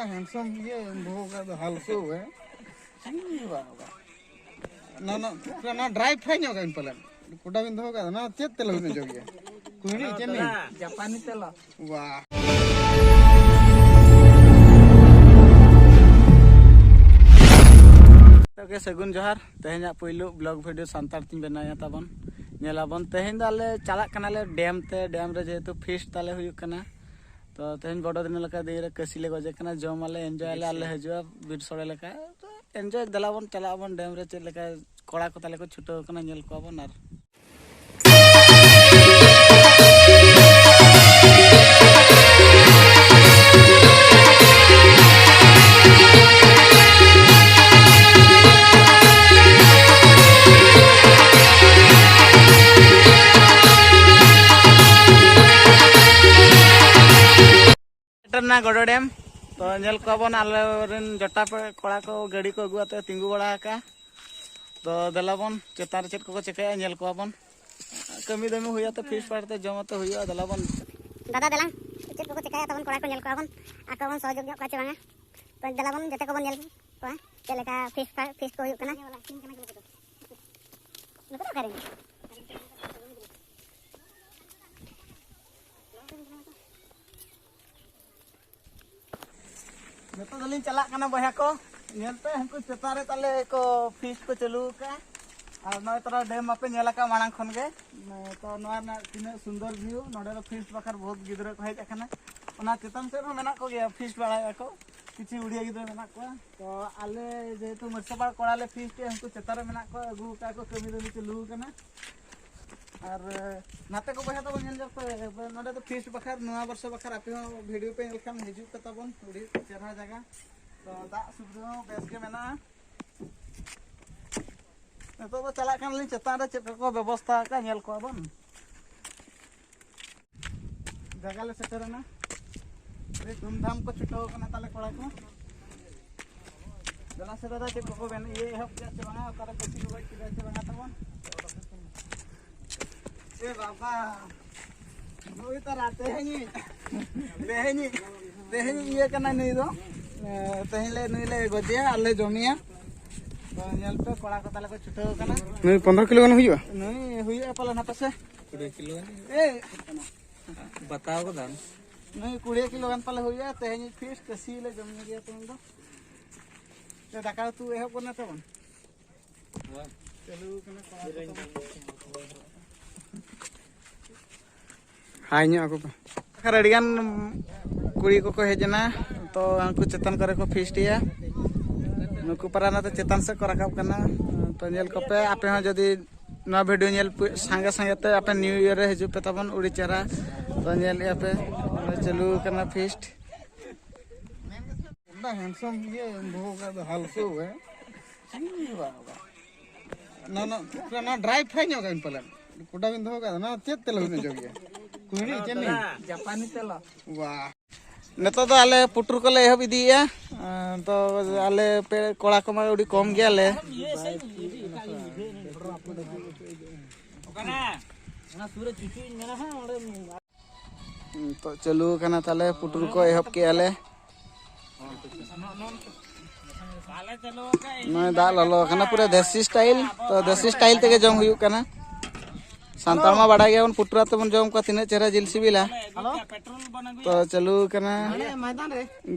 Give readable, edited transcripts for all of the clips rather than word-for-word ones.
handsome ये बहुत हल्को है ना ना ना ड्राई फ्राई ᱧᱚᱜ ᱜᱟᱹᱧ ᱯᱟᱞᱮᱱ ᱠᱚᱰᱟ ᱵᱤᱱ ᱫᱚᱦᱚ ᱠᱟᱫᱟ ᱱᱟ ᱪᱮᱫ ᱛᱮᱞ ᱵᱤᱱ ᱡᱚᱜ ᱜᱮᱭᱟ ᱠᱩᱦᱲᱤ ᱪᱮᱱᱤ जापानी तेल वाह ओके सगुन जोहार तेहेना पहिलो ब्लॉग वीडियो सांतार तीन बनाया ताबन नेलाबन तेहेन दाले चला कनाले डैम रे जेहेतु फिस्ट ताले हुयुक कना तो तेहेन बड़ दिन लका दिन रे कसी ले गजे कना जम आले एंजॉय आले हजुआ बीर सड़े लका तो एंजॉय दलाबन चलाबन डैम रे चेद लका कोड़ा को ताले को छुटो कना नेल कोबन आर ना गड़ो डैम तो नेल कोबन आलेन जटा पे कोड़ा को गाड़ी को अगुआते तिंगु बड़ा का तो दलाबन चेतान चेत को चेकाया नेल कोबन कमी दमी हुया तो फिश पारते जमते हुया दलाबन दादा दला चेत को चेकाया तबन कोड़ा को नेल कोबन आकबन सहयोग का चबांगा तो दलाबन जते कोबन नेल को चलेका फिश को हुयो कना नको करेंगे जतो दलिन चला कना बया को नेलते हमको चेतारे ताले को फिश को चलू का और नय तरा डैम आपे नेला का मांग खन गे तो नवा ना तिना सुंदर व्यू नडे फिश बखर बहुत गिदरे को हेज अखना ओना चेतन से मेना को गया फिश बड़ा को किछि उड़िया गिदरे मेना को तो आले जेतु मरसबार कोड़ाले फिश के हमको चेतारे मेना को अगु का को कमी दमी चलू कना और नाते को बया तो नेल जब नडे तो फिश बखर नवा वर्ष बखर आपे वीडियो पे नेलखान हिजु कताबन उड़ी चेहरा जगह तो दा सुबह बेस के मेना तो चला कान लिन चेतान रे चेक को व्यवस्था का नेल को बन जगह ले सेटरना रे धूमधाम को छुटो कना ताले कोड़ा को दला से दादा चेक को बेन ये हब के बना ओकर कसी को किदा से बना तबन ए बाबा नोई त राते हनी तेहनी ये कना नहीं दो तेहले नहीं ले गजे आले जमिया तो नेल पे कोड़ा को ताले को छुटो कना नहीं 15 किलो गन हुइयो नहीं हुइयो पाला ना पासे 20 किलो ए बताओ को दाम नहीं 20 किलो गन पाले हुइयो तेहनी फिश कसी ले जमिया गया तुम दो ते दाका तू एहो कोना तबन चलो कना हाय ᱧᱚᱜ ako pa खर अडिगान कुड़ी को हेजना तो हमको चेतन करे को फिस्टिया नुकु पराना तो चेतन से को रखाब करना तो नेल को पे आपे हो जदी ना वीडियो नेल संगे संगे ते आपे न्यू ईयर रे हिजु पे तबन उड़ी चरा तो नेल पे चलू करना फिस्ट ना हैंडसम ये बहुत हल्को है ना ना ना ड्राई फ्राई ᱧᱚᱜ ᱜᱟᱹᱧ ᱯᱟᱞᱮᱱ ᱠᱚᱰᱟ ᱵᱤᱱ ᱫᱚᱦᱚ ᱠᱟᱫᱟ ᱱᱟ ᱪᱮᱫ ᱛᱮᱞ ᱵᱤᱱ ᱡᱚᱜ ᱜᱮᱭᱟ कुहड़ी चेनी जापानी तेल वाह नेतो तो आले पुटुर को ले एहब इदिया तो आले पे कोड़ा को मा उडी कम गया ले तो चलू कना ताले पुटुर को एहब के आले मैं दा ललो कना पूरा देसी स्टाइल तो देसी स्टाइल तेगे जम हुयु कना सांताल में बड़ा गया पुटरा तो जम को तीन चेहरा जिल सिबिला तो चलू कना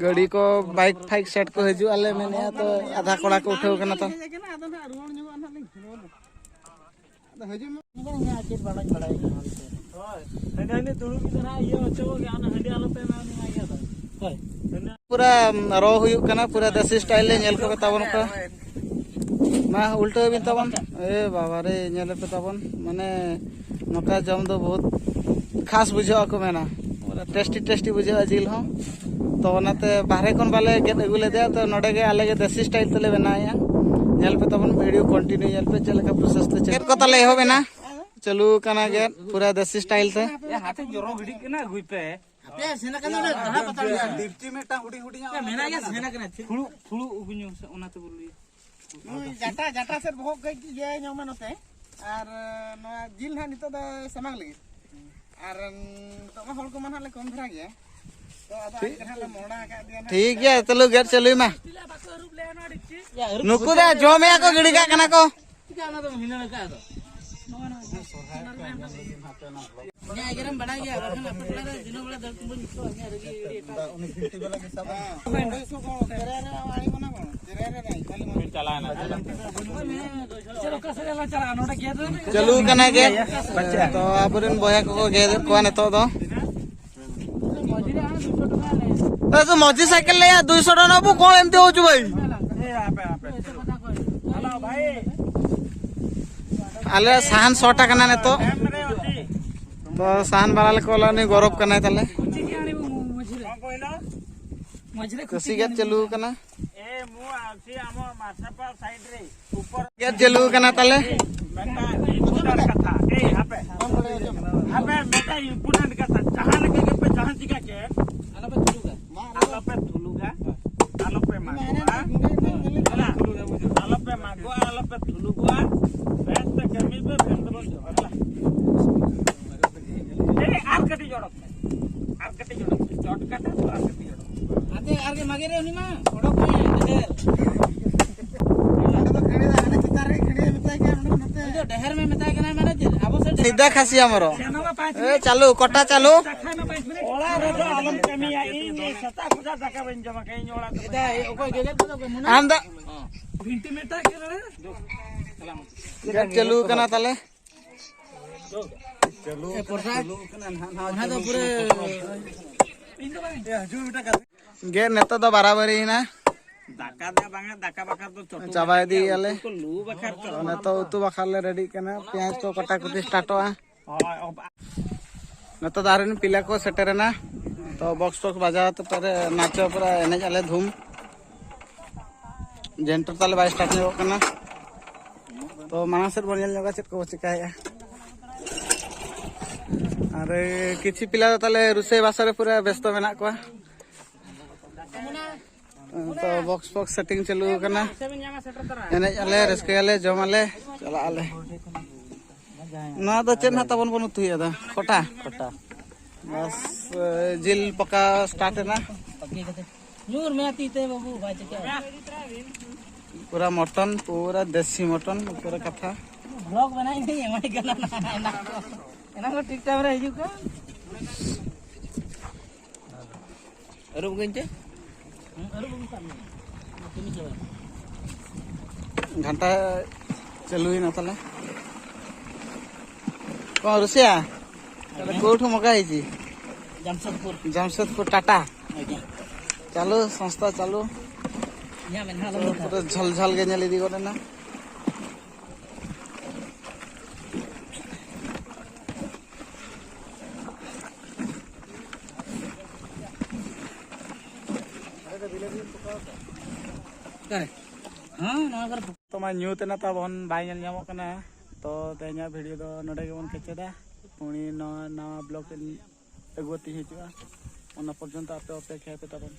गाड़ी को बाइक फाइक सेट को हजू आले मैंने तो आधा कोड़ा को उठाव कना तो पूरा रो हुयु कना पूरा देसी स्टाइल ले नेल को ताबन को मा उल्टा बिन ताबन ए बाबा रे नेल पे ताबन माने नका जम दो बहुत खास बुझा को मेना टेस्टी बुझा जिल हो तो ओनाते बाहरे कोन बाले गेट अगुले दे तो नडे के आले के देसी स्टाइल तले बनाया नेल पे तबन वीडियो कंटिन्यू नेल पे चले का प्रोसेस तो गेट को तले हो बेना चलू कना गेट पूरा देसी स्टाइल से ए हाथे जोरो भिडी केना गुई पे पे सेना कना कहा पता डिप्टी में टा हुडी हुडी मेना या सेना कना फुळू उगुन्यो ओनाते बोलुई जाटा से बहुत गई ये ᱧᱟᱢᱟ नते और नवा जिल ना नितो द समाग लगी और तो हल को मन हाले कम धरा गया ठीक है चलो गेट चलुई मा नुकु दे जमे को गिड़ी का कना को चलू कना के तो आपन बया को गेद को नेतो दो तो मजी साइकिल ले 200 टका नबु कोन एमते होचु भाई आले साहन 100 टका ना नेतो तो साहन बाला को लानी गौरव करना तले कसी गेट चलू कना ए मु आसी आमो माछापा साइड रे ऊपर गेट चलू कना तले बेटा इम्पोर्टेंट कथा ए आपे बेटा इम्पोर्टेंट कथा जहां लगे पे जहां जिका के आलो पे थुलुगा आलो पे मागुआ आलो पे मागुआ आलो पे थुलुगा बेस्ट कमी पे बेंदरो हला ए आर कटी जोड़क चोट कटा तो आर कटी जोड़क आते आगे मागे रे उनी मा ओडो को डहर में मता के ना माने अब सीधा खासी हमरो ए चालू कोटा चालू ओला रे आलम कमी आई ये सता खुदा जका बन जमा कहीं ओला एदा ओको गेले तो मुना आंदा भिंटी मेटा के रे गेट चलू कना तले चलू कना ना तो पूरे गेट नेता तो बराबर ही ना दाका दे बांगे दाका बकर तो चटू चाबा दी आले तो लू बकर तो नेता उतु बखाले रेडी कना प्याज को कटा कुटी स्टार्ट आ नेता दारन पिला को सेटर ना तो बॉक्स टॉक्स बजा तो पर नाचो पूरा एने आले धूम जेंटर ताले बाय स्टार्ट हो कना तो माना सर बनियल जगह चेक को चिकाया अरे किछि पिला ताले रुसे बासरे पूरा व्यस्त मेना को तो बॉक्स बॉक्स सेटिंग चलू करना एने आले रस्के आले जम आले चला आले ना तो चेन तबन बन उतु यादा कोटा बस जिल पका स्टार्ट है ना नूर में आती थे बाबू भाई क्या पूरा मटन पूरा देसी मटन पूरा कथा ब्लॉग बनाई नहीं है हमारे गाना ना को ठीक टाइम रे हिजु का अरे बगंचे घंटा चलू ही ना तले कौन रुसिया कोठु मगा है जी जमशेदपुर टाटा चालू संस्था चालू पूरा झलझल के नेली दी गोने ना तो मैं न्यू तेना तब बन बाय नेल ᱧᱟᱢᱚᱜ ᱠᱟᱱᱟ तो तेना वीडियो दो नडे के बन केचेदा पुणी नवा ब्लॉग अगुती हिजुआ ओना पर्यंत आपे अपेक्षा पे तबन